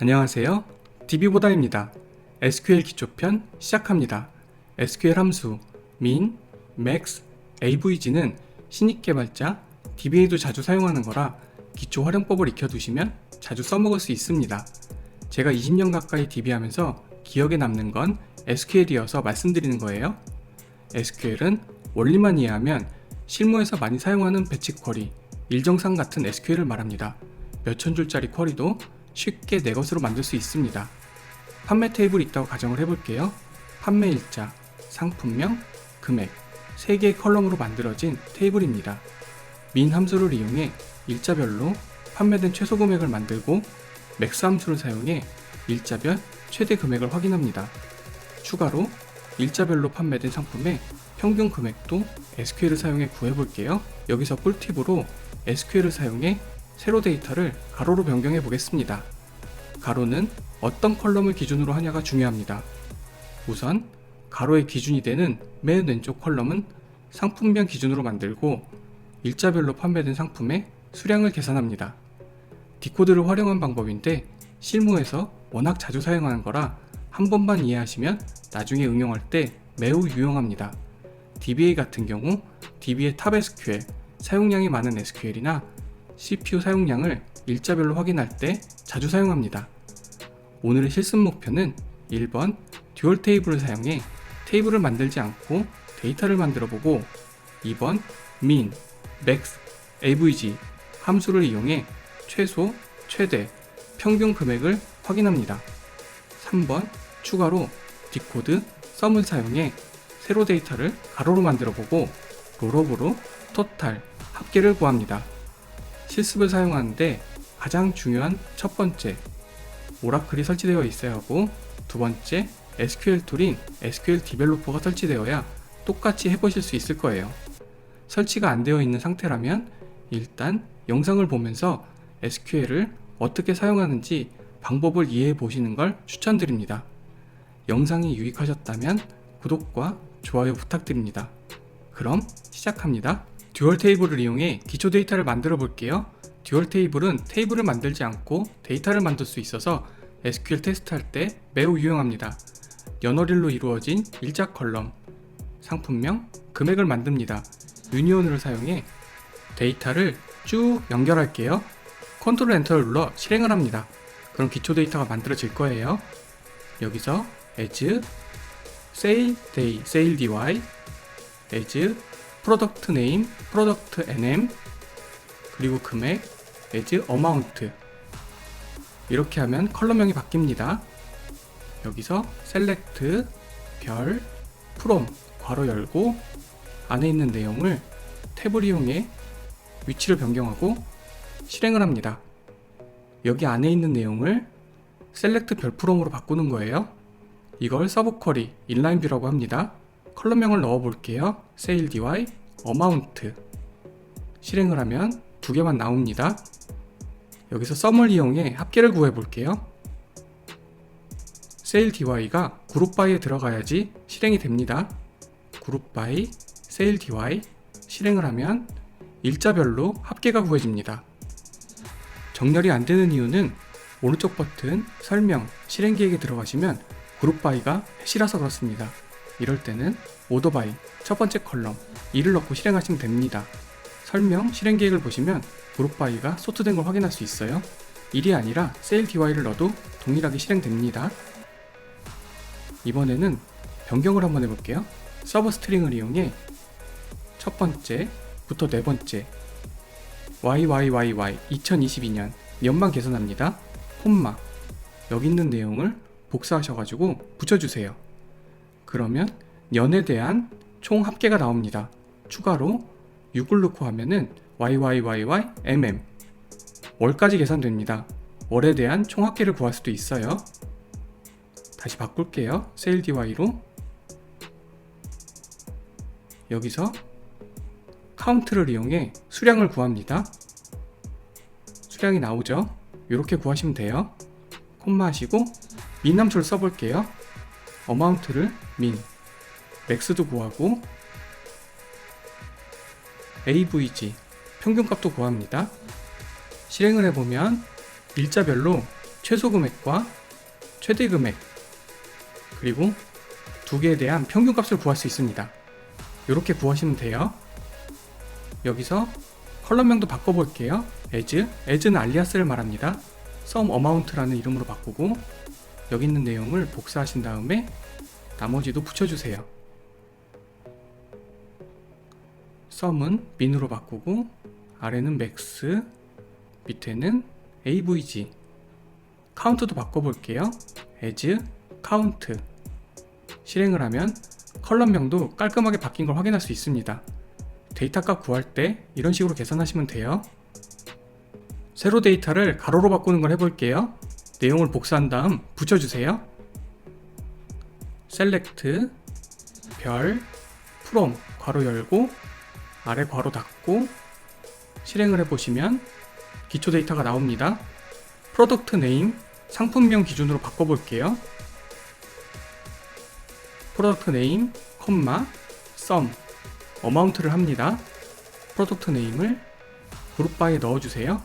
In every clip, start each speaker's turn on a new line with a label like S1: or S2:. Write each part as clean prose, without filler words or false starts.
S1: 안녕하세요. DB보다입니다. SQL 기초편 시작합니다. SQL 함수 min, max, avg는 신입 개발자, DB에도 자주 사용하는 거라 기초 활용법을 익혀두시면 자주 써먹을 수 있습니다. 제가 20년 가까이 DB하면서 기억에 남는 건 SQL이어서 말씀드리는 거예요. SQL은 원리만 이해하면 실무에서 많이 사용하는 배치 쿼리, 일정상 같은 SQL을 말합니다. 몇천 줄짜리 쿼리도 쉽게 내 것으로 만들 수 있습니다. 판매 테이블이 있다고 가정을 해볼게요. 판매 일자, 상품명, 금액 3개의 컬럼으로 만들어진 테이블입니다. min 함수를 이용해 일자별로 판매된 최소 금액을 만들고 max 함수를 사용해 일자별 최대 금액을 확인합니다. 추가로 일자별로 판매된 상품의 평균 금액도 SQL을 사용해 구해볼게요. 여기서 꿀팁으로 SQL을 사용해 세로 데이터를 가로로 변경해 보겠습니다. 가로는 어떤 컬럼을 기준으로 하냐가 중요합니다. 우선 가로의 기준이 되는 맨 왼쪽 컬럼은 상품명 기준으로 만들고 일자별로 판매된 상품의 수량을 계산합니다. 디코드를 활용한 방법인데 실무에서 워낙 자주 사용하는 거라 한 번만 이해하시면 나중에 응용할 때 매우 유용합니다. DBA 같은 경우 DB의 탑 SQL, 사용량이 많은 SQL이나 CPU 사용량을 일자별로 확인할 때 자주 사용합니다. 오늘의 실습 목표는 1번 듀얼 테이블을 사용해 테이블을 만들지 않고 데이터를 만들어 보고 2번 min, max, avg 함수를 이용해 최소, 최대, 평균 금액을 확인합니다. 3번 추가로 디코드, 썸을 사용해 세로 데이터를 가로로 만들어 보고 롤업으로 토탈, 합계를 구합니다. 실습을 사용하는데 가장 중요한 첫 번째, 오라클이 설치되어 있어야 하고 두 번째, SQL 툴인 SQL 디벨로퍼가 설치되어야 똑같이 해보실 수 있을 거예요. 설치가 안 되어 있는 상태라면 일단 영상을 보면서 SQL을 어떻게 사용하는지 방법을 이해해 보시는 걸 추천드립니다. 영상이 유익하셨다면 구독과 좋아요 부탁드립니다. 그럼 시작합니다. 듀얼 테이블을 이용해 기초 데이터를 만들어 볼게요. 듀얼 테이블은 테이블을 만들지 않고 데이터를 만들 수 있어서 SQL 테스트할 때 매우 유용합니다. 연어릴로 이루어진 일자 컬럼, 상품명, 금액을 만듭니다. 유니온을 사용해 데이터를 쭉 연결할게요. 컨트롤 엔터를 눌러 실행을 합니다. 그럼 기초 데이터가 만들어질 거예요. 여기서 as, sale day, sale dy, as, product name, product nm, 그리고 금액, as amount 이렇게 하면 컬럼명이 바뀝니다. 여기서 select, 별, from, 괄호 열고 안에 있는 내용을 탭을 이용해 위치를 변경하고 실행을 합니다. 여기 안에 있는 내용을 select 별 from으로 바꾸는 거예요. 이걸 서브 쿼리, 인라인 뷰라고 합니다. 컬럼명을 넣어 볼게요. sale dy, amount 실행을 하면 두 개만 나옵니다. 여기서 썸을 이용해 합계를 구해 볼게요. sale dy가 그룹 바이에 들어가야지 실행이 됩니다. 그룹 바이, sale dy 실행을 하면 일자별로 합계가 구해집니다. 정렬이 안 되는 이유는 오른쪽 버튼 설명, 실행 기획에 들어가시면 그룹 바이가 해시라서 그렇습니다. 이럴 때는 오더 바이, 첫 번째 컬럼 2를 넣고 실행하시면 됩니다. 설명, 실행 계획을 보시면 그룹 바이가 소트된 걸 확인할 수 있어요. 1이 아니라 sale dy를 넣어도 동일하게 실행됩니다. 이번에는 변경을 한번 해볼게요. 서브 스트링을 이용해 첫 번째부터 네 번째 YYYY 2022년 년만 계산합니다. 콤마 여기 있는 내용을 복사하셔가지고 붙여주세요. 그러면 년에 대한 총 합계가 나옵니다. 추가로 6을 넣고 하면은 YYYY 월까지 계산됩니다. 월에 대한 총 합계를 구할 수도 있어요. 다시 바꿀게요. sale dy로 여기서 카운트를 이용해 수량을 구합니다. 수량이 나오죠? 이렇게 구하시면 돼요. 콤마 하시고 min 함수를 써볼게요. amount를 min, max도 구하고 avg 평균값도 구합니다. 실행을 해보면 일자별로 최소 금액과 최대 금액, 그리고 두 개에 대한 평균값을 구할 수 있습니다. 이렇게 구하시면 돼요. 여기서 컬럼명도 바꿔볼게요. as는 알리아스를 말합니다. sum amount라는 이름으로 바꾸고 여기 있는 내용을 복사하신 다음에 나머지도 붙여주세요. sum은 min으로 바꾸고 아래는 max, 밑에는 avg, count도 바꿔볼게요. as count. 실행을 하면 컬럼명도 깔끔하게 바뀐 걸 확인할 수 있습니다. 데이터값 구할 때 이런 식으로 계산하시면 돼요. 세로 데이터를 가로로 바꾸는 걸 해볼게요. 내용을 복사한 다음 붙여주세요. select 별 from 괄호 열고 아래 괄호 닫고 실행을 해보시면 기초 데이터가 나옵니다. 프로덕트 네임 상품명 기준으로 바꿔볼게요. 프로덕트 네임, sum, 어마운트를 합니다. 프로덕트 네임을 그룹 바이에 넣어주세요.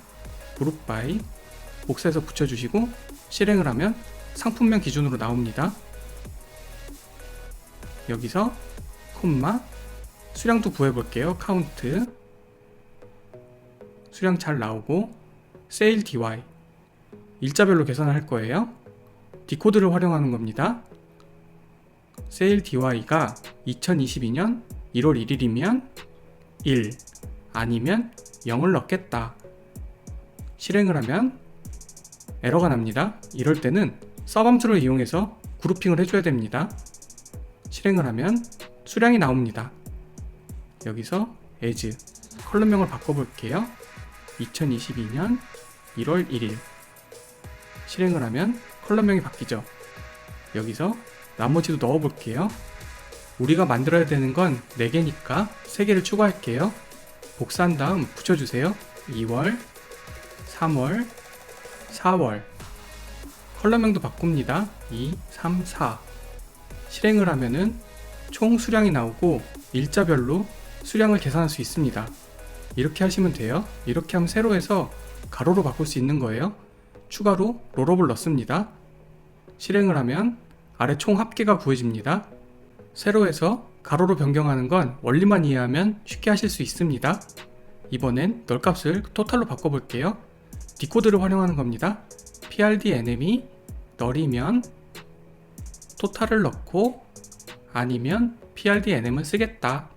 S1: 그룹 바이 복사해서 붙여주시고 실행을 하면 상품명 기준으로 나옵니다. 여기서 수량도 구해볼게요. count 수량 잘 나오고 sale dy 일자별로 계산을 할 거예요. 디코드를 활용하는 겁니다. sale dy가 2022년 1월 1일이면 1 아니면 0을 넣겠다. 실행을 하면 에러가 납니다. 이럴 때는 서브함수를 이용해서 그룹핑을 해줘야 됩니다. 실행을 하면 수량이 나옵니다. 여기서 as 컬럼명을 바꿔볼게요. 2022년 1월 1일 실행을 하면 컬럼명이 바뀌죠. 여기서 나머지도 넣어볼게요. 우리가 만들어야 되는 건 4개니까 3개를 추가할게요. 복사한 다음 붙여주세요. 2월, 3월, 4월 컬럼명도 바꿉니다. 2, 3, 4 실행을 하면은 총 수량이 나오고 일자별로 수량을 계산할 수 있습니다. 이렇게 하시면 돼요. 이렇게 하면 세로에서 가로로 바꿀 수 있는 거예요. 추가로 롤업을 넣습니다. 실행을 하면 아래 총 합계가 구해집니다. 세로에서 가로로 변경하는 건 원리만 이해하면 쉽게 하실 수 있습니다. 이번엔 널값을 토탈로 바꿔볼게요. 디코드를 활용하는 겁니다. prd nm이 널이면 토탈을 넣고 아니면 prd nm을 쓰겠다.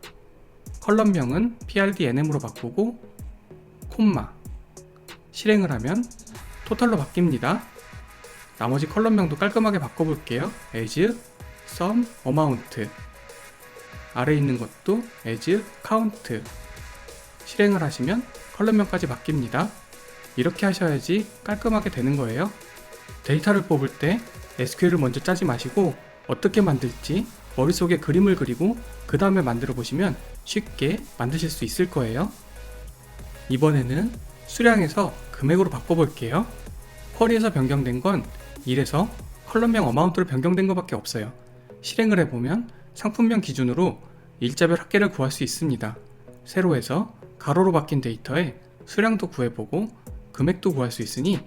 S1: 컬럼명은 prd nm으로 바꾸고 실행을 하면 토탈로 바뀝니다. 나머지 컬럼명도 깔끔하게 바꿔볼게요. as sum amount 아래에 있는 것도 as count 실행을 하시면 컬럼명까지 바뀝니다. 이렇게 하셔야지 깔끔하게 되는 거예요. 데이터를 뽑을 때 SQL을 먼저 짜지 마시고 어떻게 만들지 머릿속에 그림을 그리고 그 다음에 만들어 보시면 쉽게 만드실 수 있을 거예요. 이번에는 수량에서 금액으로 바꿔볼게요. 쿼리에서 변경된 건 1에서 컬럼명 어마운트로 변경된 것밖에 없어요. 실행을 해보면 상품명 기준으로 일자별 합계를 구할 수 있습니다. 세로에서 가로로 바뀐 데이터에 수량도 구해보고 금액도 구할 수 있으니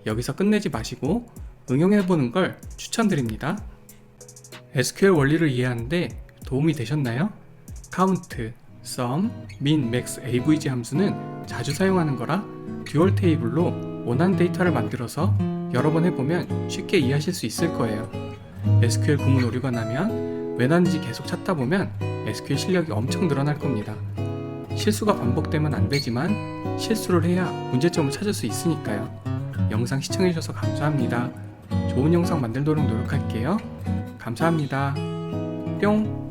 S1: 여기서 끝내지 마시고 응용해보는 걸 추천드립니다. SQL 원리를 이해하는데 도움이 되셨나요? count, sum, min, max, avg 함수는 자주 사용하는 거라 듀얼 테이블로 원하는 데이터를 만들어서 여러 번 해보면 쉽게 이해하실 수 있을 거예요. SQL 구문 오류가 나면 왜 났는지 계속 찾다 보면 SQL 실력이 엄청 늘어날 겁니다. 실수가 반복되면 안 되지만 실수를 해야 문제점을 찾을 수 있으니까요. 영상 시청해주셔서 감사합니다. 좋은 영상 만들도록 노력할게요. 감사합니다. 뿅!